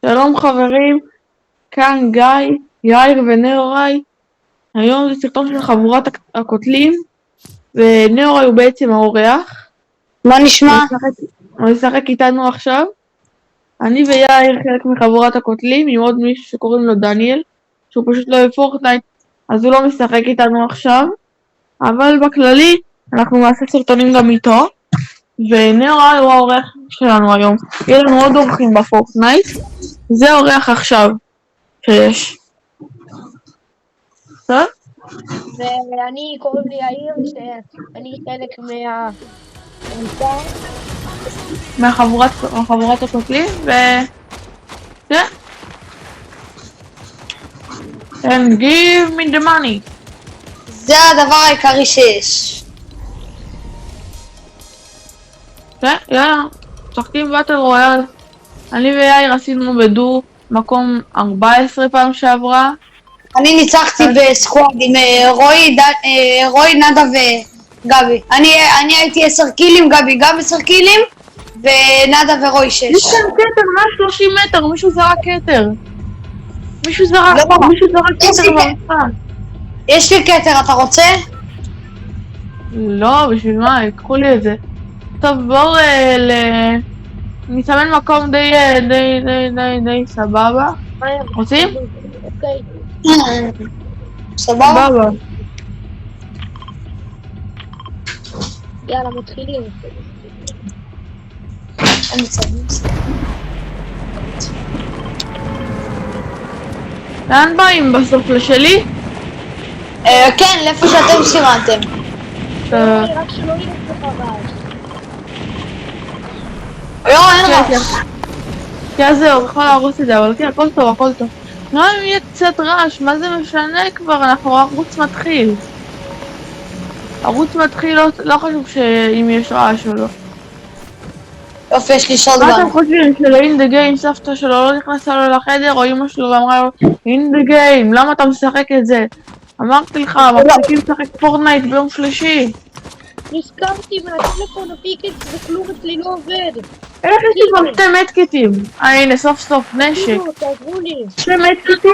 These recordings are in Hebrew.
שלום חברים, כאן גיא, יאיר ונאורי. היום זה סרטון של חבורת הקוטלים, ונאורי הוא בעצם האורח. מה נשמע? הוא ישחק איתנו עכשיו. אני ויאיר חלק מחבורת הקוטלים, עם עוד מישהו שקוראים לו דניאל, שהוא פשוט לא אוהב פורטנייט, אז הוא לא משחק איתנו עכשיו. אבל בכללי, אנחנו נעשה סרטונים גם איתו, ונאורי הוא האורח שלנו היום. יהיה לנו עוד אורחים בפורטנייט. זה אורח עכשיו שיש. טוב? ואני קוראים לי יאיר, שאני חלק מהחבורת הקוטלים, כן. And give me the money. זה הדבר העיקרי שיש. כן, יאללה, משחקים באטל רויאל. אני ויאיר עשינו בדו מקום 14 פעם שעברה. אני ניצחתי בסקואד עם רוי, נדה וגבי. אני הייתי 10 קילים, גבי גם 10 קילים, ונדה ורוי 6. יש כאן קטר, 130 מטר, מישהו זרק קטר. מישהו זרק קטר במשחק. יש לי קטר, אתה רוצה? לא, בשביל מה? יקחו לי את זה. טוב, בואו נסמן מקום די סבבה. רוצים? אוקיי. סבבה? יאללה, מתחילים. לאן באים בסוף לשלי? כן, לאיפה שאתם סימנתם. רק שלא יהיה לך רעש. לא, אין רעש. כן, זהו, יכול להרוס את זה, אבל כן, הכל טוב, הכל טוב. לא, אם יהיה קצת רעש, מה זה משנה כבר? אנחנו ערוץ מתחיל. ערוץ מתחיל, לא חשוב שאם יש רעש או לא. יופי, יש לי שוטגן. מה אתם חושבים שלא in the game, סבתא שלו לא נכנסה לו לחדר, או אמא שלו ואמרה לו in the game, למה אתה משחק את זה? אמרתי לך, מפסיקים לשחק פורטנייט ביום שלישי. נזכרתי מהטלפון הפיקט וכלום אצלי לא עובד. איך יש לי כבר 2 מדקיטים? הנה, סוף סוף נשק. תעזרו לי. 2 מדקיטים?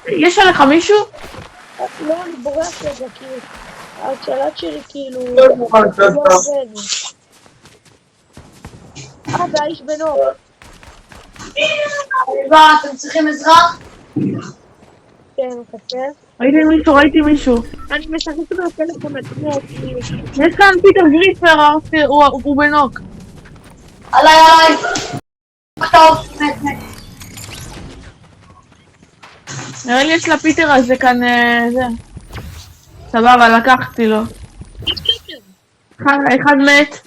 יש עליך מישהו? לא, אני בורח לזה, כי השלט שלי כאילו לא עובד. והאיש בנו. אתם צריכים עזרה? כן, קפה. ראיתי מישהו. אני משחקת מהטלפון עצמו. יש כאן פיטר גריפר, הוא בנוק. עליי. טוב, נראה לי יש לפיטר הזה כאן זה. סבבה, לקחתי לו. אחד מת.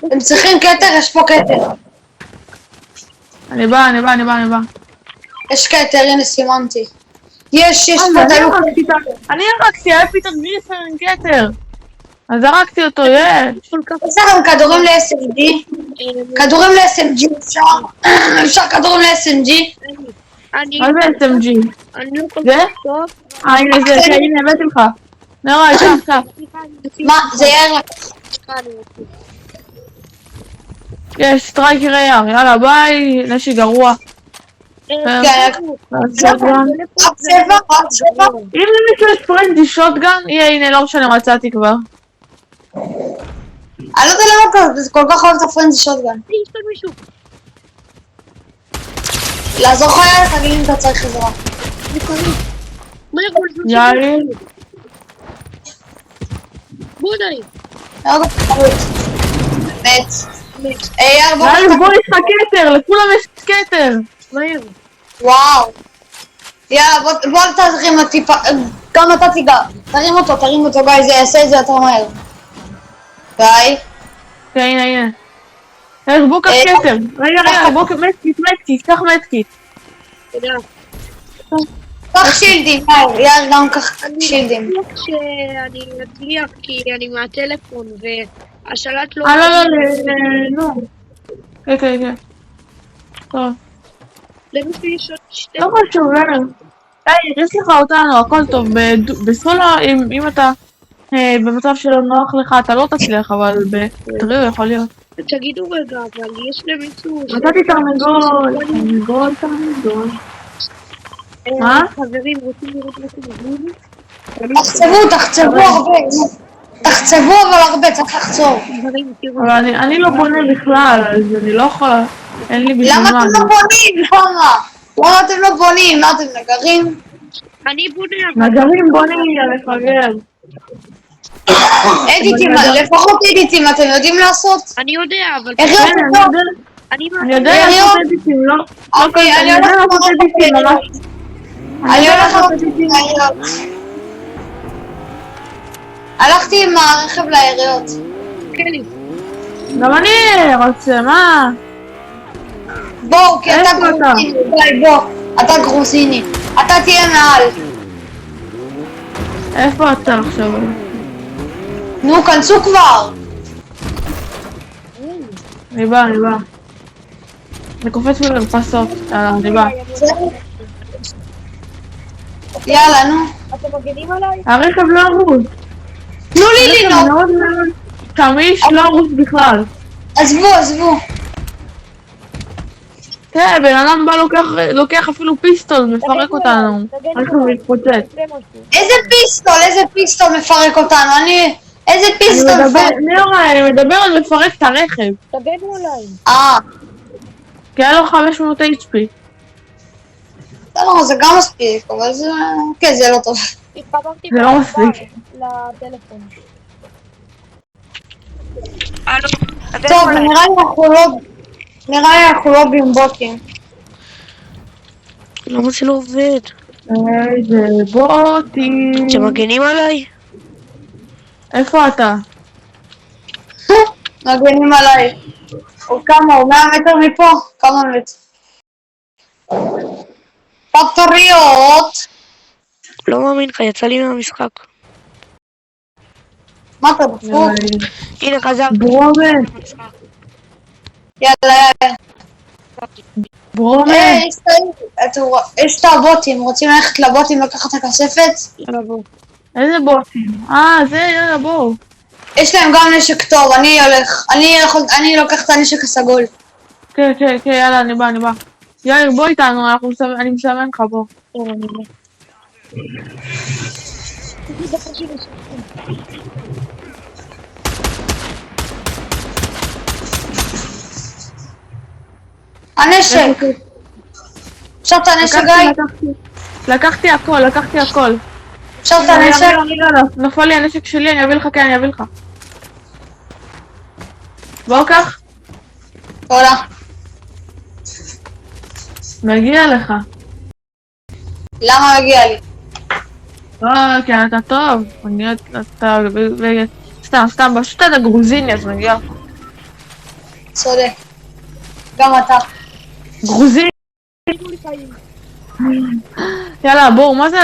אתם צריכים קטר? יש פה קטר. אני בא. יש קטר, הנה סימנתי. יש פה דיוק. אני הרגתי, היה פיטר גריפר עם קטר. אז הרגתי אותו, יש. יש לכם כדורים ל-SMG? כדורים ל-SMG אפשר כדורים ל-SMG? מה זה SMG? זה? הנה זה, הנה הבאתי לך. נראה, עכשיו. מה? זה יאיר לך. יש סטרייקר AR, יאללה ביי, נשי גרוע. אם למישהו יש פרנדי שוטגן, הנה לא משנה, מצאתי כבר. אני לא יודע למה זה כל כך אוהב את הפרנדי שוטגן. לעזור חייל, תגיד אם אתה צריך עזרה. יאללה. בודאי. מת. יאללה, בוא יש לך קטר, לכולם יש קטר. וואו. יאללה, בוא תרים אותי, גם אתה תיגע. תרים אותו, גיא, זה יעשה את זה יותר מהר. גיא? כן, הנה. בוא קח קטר. רגע, בוא מדקיט, קח מדקיט. תודה. קח שילדים, יאללה, גם קח שילדים. שאני אצליח כי אני מהטלפון והשלט לא... לא. כן. טוב. לא חשוב, יש לך אותנו, הכל טוב. בסולו, אם אתה במצב שלא נוח לך, אתה לא תצליח, אבל בטריו יכול להיות. תגידו רגע, אבל יש למישהו... נתתי תרנגול. מה? חברים, רוצים לראות משהו מגניב? תחצבו הרבה. תחצבו אבל הרבה, צריך לחצוב. חברים, תראו. אבל אני לא בונה בכלל, אז אני לא יכולה, אין לי בשביל למה מה. אתם לא בונים? למה אתם לא בונים? מה אתם נגרים? אני בונה... נגרים בונים, לפגר. אדיטים, לפחות אדיטים אתם יודעים לעשות? אני יודע, אבל... איך כן, לעשות? אני יודע לעשות אדיטים, לא אוקיי, אני יודע לעשות אדיטים ממש. אני הולך לעשות לעיריות. הלכתי עם הרכב לעיריות. כן, גם אני רוצה, מה? בואו, כי אתה איפה אתה? גרוזיני, די, בוא. אתה גרוזיני. אתה תהיה מעל. איפה אתה עכשיו? נו, כנסו כבר. אני בא. אני קופץ מלמפסות, אני בא. יאללה, נו. אתם מגנים עליי? הרכב לא ארוס. תנו לי לנהוג. מאוד קמיש לא ארוס בכלל. עזבו. כן, בן אדם בא לוקח אפילו פיסטול, מפרק אותנו. הרכב מתפוצץ. איזה פיסטול מפרק אותנו? איזה פיסטול מפרק? אני מדבר על מפרק את הרכב. תגנו עליי. כי היה לו 500 HP. לא, זה גם מספיק, אבל זה... כן, זה לא טוב. התחברתי זה לא מספיק. לטלפון. טוב, נראה לי אנחנו לא בימבוטים. למה זה לא עובד? איזה בוטים. שמגנים עליי? איפה אתה? מגנים עליי. הוא 100 מטר מפה? כמה מטר? פטריות! לא מאמין לך, יצא לי מהמשחק. מה אתה דפוק? הנה חזרתי. יאללה. ברומן. יש את הבוטים, רוצים ללכת לבוטים לקחת את הכספת? יאללה בוא. איזה בוטים? זה, יאללה בואו. יש להם גם נשק טוב, אני לוקח את הנשק הסגול. כן, יאללה, אני בא. יאיר, בוא איתנו, אני מסמן לך, בוא. יאללה, אני בוא. הנשק! אפשר את הנשק גיא? לקחתי הכל. אפשר את הנשק? נפל לי הנשק שלי, אני אביא לך. בוא קח. תודה. מגיע לך. למה מגיע לי? כי אתה טוב. סתם, פשוט אתה גרוזיני, אז מגיע לך. צודק. גם אתה. גרוזיני. יאללה, בואו, מה זה,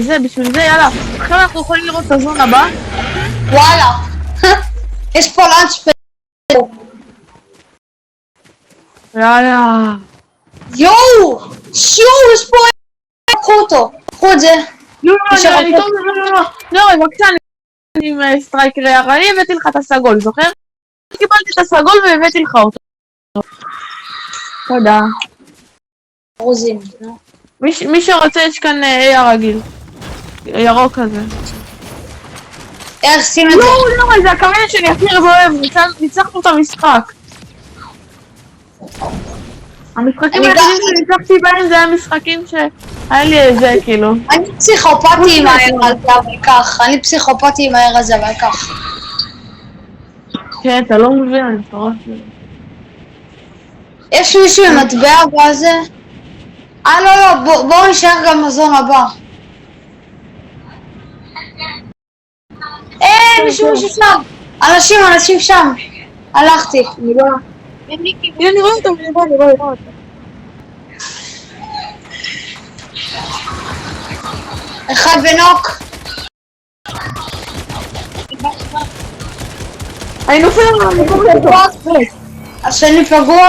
זה, בשביל זה, יאללה. עכשיו אנחנו יכולים לראות את הזון הבא. וואלה. יש פה לאנץ' יאללה. יואו! יש פה... קחו אותו. קחו את זה. לא, בבקשה, אני עם סטרייקר יחד, אני הבאתי לך את הסגול, זוכר? קיבלתי את הסגול והבאתי לך אותו. תודה. רוזים. מי שרוצה, יש כאן AR רגיל. ירוק כזה. איך שים את זה? לא, זה הקריין שאני הכי אוהב, ניצחנו את המשחק. המשחקים היחידים שניצחתי בהם זה היה משחקים שהיה לי איזה כאילו. אני פסיכופתי עם הער הזה אבל כך. כן, אתה לא מבין, אני מטורף. יש מישהו עם מטבע בזה? לא, בואו נשאר גם בזון הבא. מישהו שם. אנשים שם. הלכתי. אני רואה אותו, אני רואה אותו. אחד בנוק. אני נופל על השני פגוע.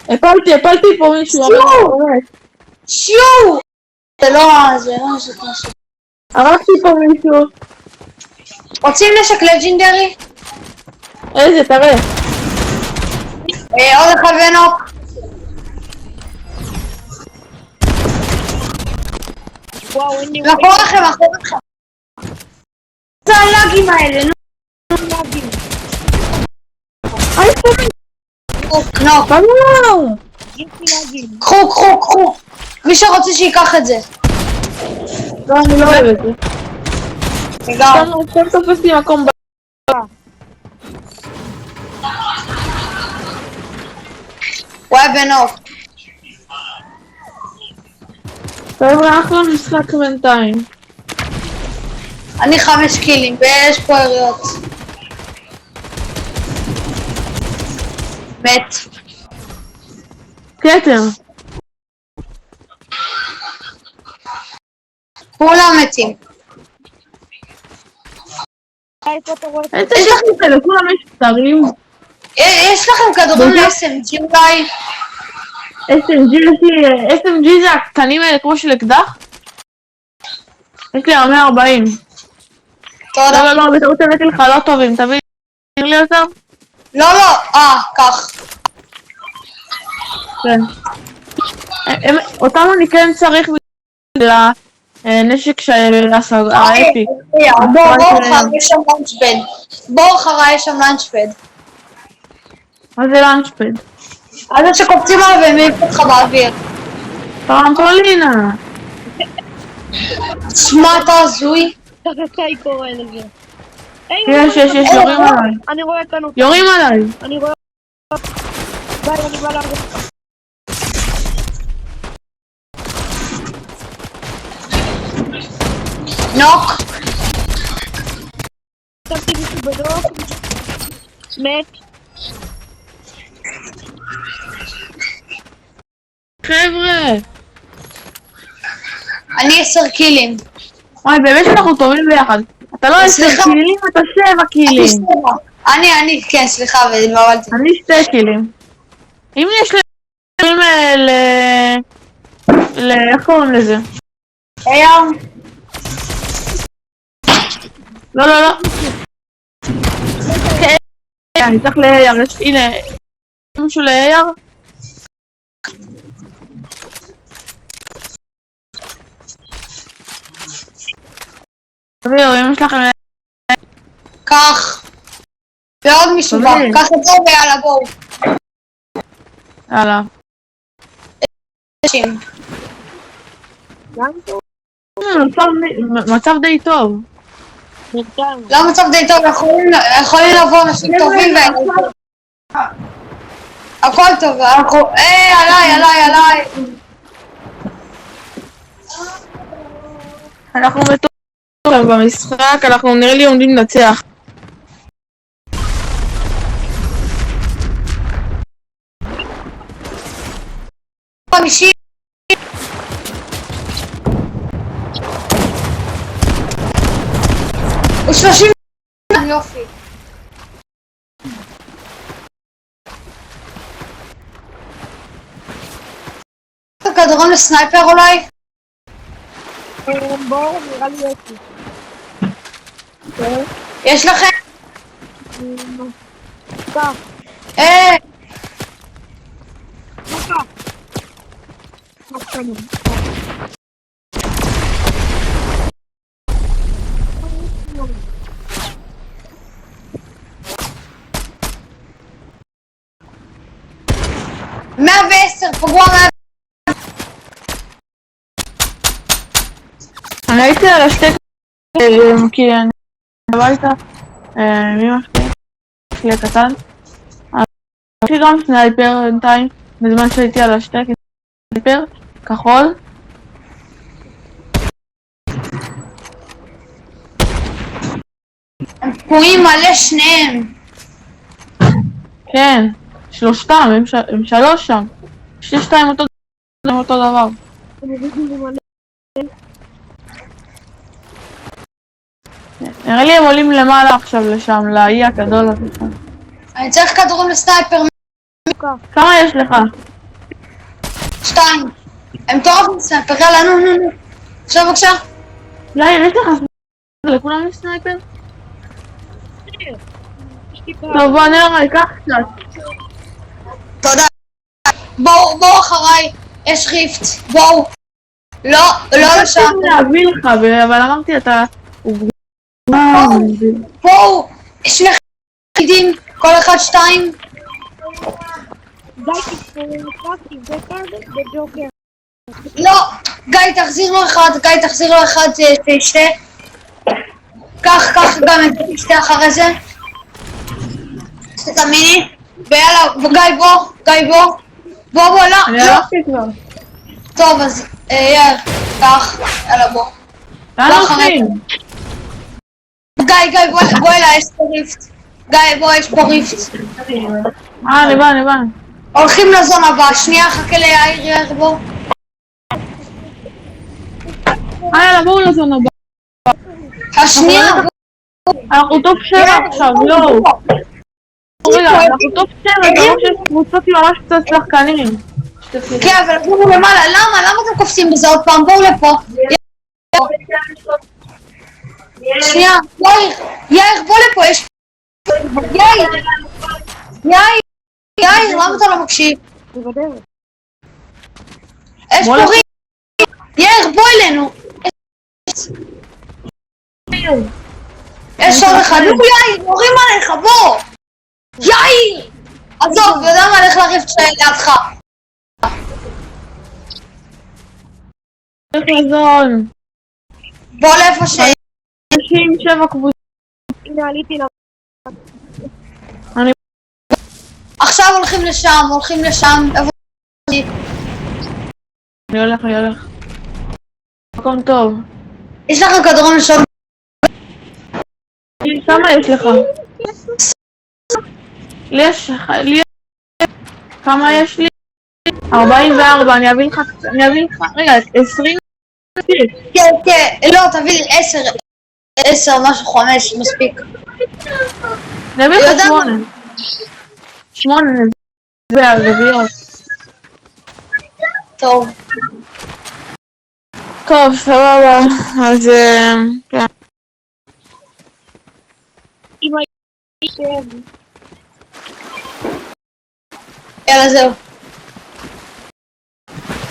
הפלתי פה מישהו. שיו! זה לא נשק. הרגתי פה מישהו. רוצים נשק לג'ינדרי? איזה, תראה. עוד אחד ונוק. וואו, אין לי מאחוריכם, מאחוריכם. זה הלאגים האלה, נו. לאגים. נוק. וואו! יש לי לאגים. קחו. מי שרוצה שיקח את זה. לא, אני לא אוהב את זה. גם. סתם תופס לי מקום הוא היה בנוק. חבר'ה, אחלה משחק בינתיים. אני 5 קילים, ויש פה יריות. מת. כתר. כולם מתים. איפה אתה רואה? איזה שחקים כאלה, כולם יש שרים. יש לכם כדורים ל-SMG אולי? SMG זה הקטנים האלה כמו של אקדח? יש לי 140. תודה. לא, בטעות הבאתי לך לא טובים, תביא לי אותם? לא, קח. כן. אותם אני כן צריך בגלל הנשק האפיק. בור אחריי, יש שם לאנצ'פד. בור אחריי, יש שם לאנצ'פד. מה זה לאנצ'פד? אז זה שקופצים עליו והם מעיפים אותך באוויר. טרמפולינה. שמע, אתה הזוי. תחכי קורא לזה. יש, יורים עליי. אני רואה כאן אותה. יורים עליי. אני רואה... די, אני בא להרוג אותך. נוק. שמתי מישהו בדוק. מת. חבר'ה. אני 10 קילים. וואי, באמת שאנחנו טובים ביחד. אתה לא 10 סליחה. קילים, אתה 7 קילים. כן, סליחה, והתבלבלתי. אני 2 קילים. אם יש לי... איך קוראים לזה? אייר. לא. אני צריך לאייר, הנה. משהו לאייר? תביאו, אם יש לכם... קח. ועוד מישהו בא. תביא. קח את זה ויאללה בואו. יאללה. מצב די טוב. בינתיים. לא מצב די טוב, יכולים לבוא אנשים טובים הכל טוב, עליי. אנחנו מטורפים במשחק, אנחנו נראה לי עומדים לנצח. חמישי. הוא 30. יופי. כדורון לסנייפר אולי? בואו, נראה לי יש לי. יש לכם? קח. מאה ועשר, פגוע 110. אני הייתי על השתי כי אני הביתה אמא שלי קטן. יש לי גם סנייפר בינתיים בזמן שהייתי על השתי סנייפר כחול. הם תקועים מלא שניהם. כן, שלושתם, הם 3 שם. יש לי 2 אותו דבר. נראה לי הם עולים למעלה עכשיו לשם, לאי הגדול הזה שם. אני צריך כדורים לסנייפר. כמה יש לך? 2. הם טורפים סנייפר, יאללה נו. עכשיו בבקשה. יאיר, יש לך סנייפר? לכולם יש סנייפר? טוב, בוא נראה, קח קצת. תודה. בואו אחריי, יש ריפט, בואו. לא לשם. רציתי להביא לך, אבל אמרתי אתה... בואו, שני חידים, כל אחד 2. די תפסתי, זה כזה, בג'וקר. לא, גיא תחזיר לו אחד, שתי. קח גם את שתי אחרי זה. את המיני. ויאללה, גיא בוא. בוא, לא. אני הלכתי כבר. טוב, אז יאיר, קח, יאללה בוא. לאן הולכים? גיא, בוא אליי, יש פה ריפט. גיא, בוא, יש פה ריפט. אני בא. הולכים לזון הבא, שנייה, חכה ליאיר, בוא. יאללה, בואו לזון הבא. השנייה. אנחנו טופ 7 עכשיו, יואו. רגע, אנחנו טופ 7, זה לא שיש קבוצות עם ממש קצת שחקנים. כן, אבל אנחנו למעלה, למה אתם קופצים בזה עוד פעם? בואו לפה. שנייה, יאיר, בוא לפה, יש... יאיר, למה אתה לא מקשיב? בדרך. יש פה ריב. יאיר, בוא אלינו. יש עוד אחד. נו יאיר, יורים עליך, בוא. יאיר! עזוב, יודע מה, לך לריב לידך. צריך לזון. בוא לאיפה ש... 97 קבוצות. הנה עליתי לה. עכשיו הולכים לשם. איפה... אני הולך. מקום טוב. יש לך כדורים לשון? כמה יש לך? כמה יש לי? 44, אני אביא לך, רגע, 20? כן, לא, תביא לי 10, משהו 5, מספיק. אני אביא לך 8. זה הרביעיות. טוב, סבבה, אז כן. אמא ישב. יאללה, זהו.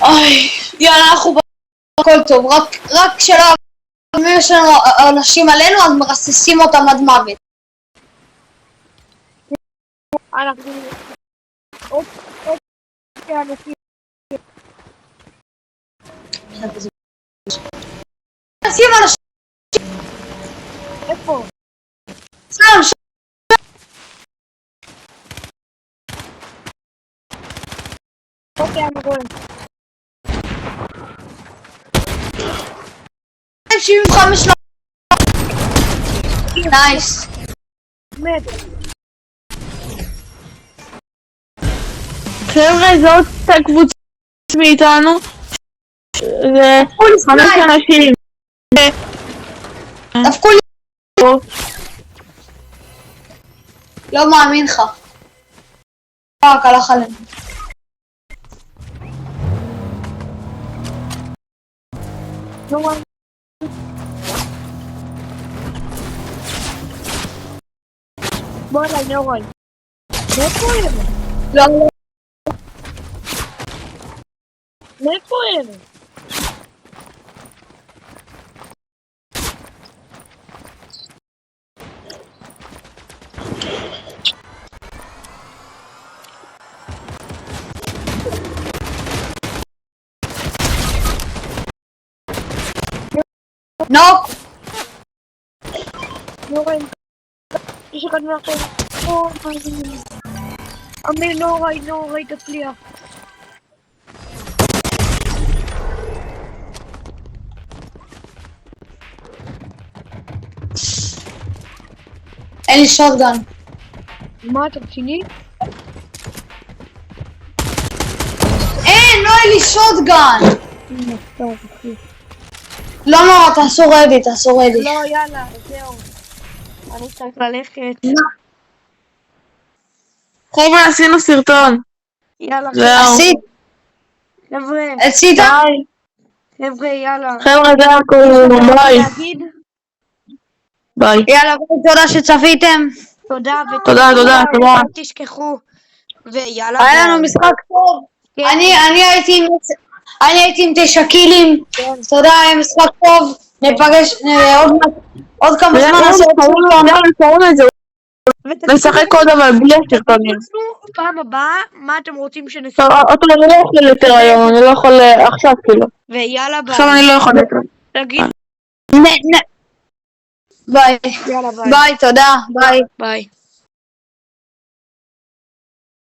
אוי, יאללה, אנחנו הכל טוב, רק כשלא יש לנו אנשים עלינו, אז מרססים אותם עד מוות. אנחנו... עוד אנשים. נשים אנשים... איפה? שם. אוקיי, אני רואה. 75 נייס. מת. חבר'ה, זה עוד קבוצה מאיתנו. זה 5 אנשים. דפקו לי. לא מאמין לך. רק הלך עלינו. בוא אליי, נורוי. מאיפה הם? לא. מאיפה הם? נוק. נורוי. יש אחד מאחור. אמיר, נוראי, תצליח. אין לי שוטגן. מה, אתה רציני? לא אין לי שוטגן. לא נורא, תעשו רדי. לא, יאללה, זהו. אני צריך ללכת. חבר'ה, עשינו סרטון. יאללה, עשית? חבר'ה. עשית? חבר'ה, יאללה. חבר'ה, זה הכל, ביי. להגיד? ביי. יאללה, תודה שצפיתם. תודה, תודה, תודה. אל תשכחו. ויאללה. היה לנו משחק טוב. כן. אני הייתי עם 9 קילים. תודה, היה משחק טוב. ניפגש עוד כמה זמן נעשה עוד סרטון. נשחק עוד אבל בלי הסרטונים. פעם הבאה, מה אתם רוצים שנשחק? אותו אני לא יכול יותר היום, אני לא יכול עכשיו כאילו. ויאללה ביי. עכשיו אני לא יכול יותר. תגיד. ביי. יאללה ביי. ביי, תודה. ביי. ביי.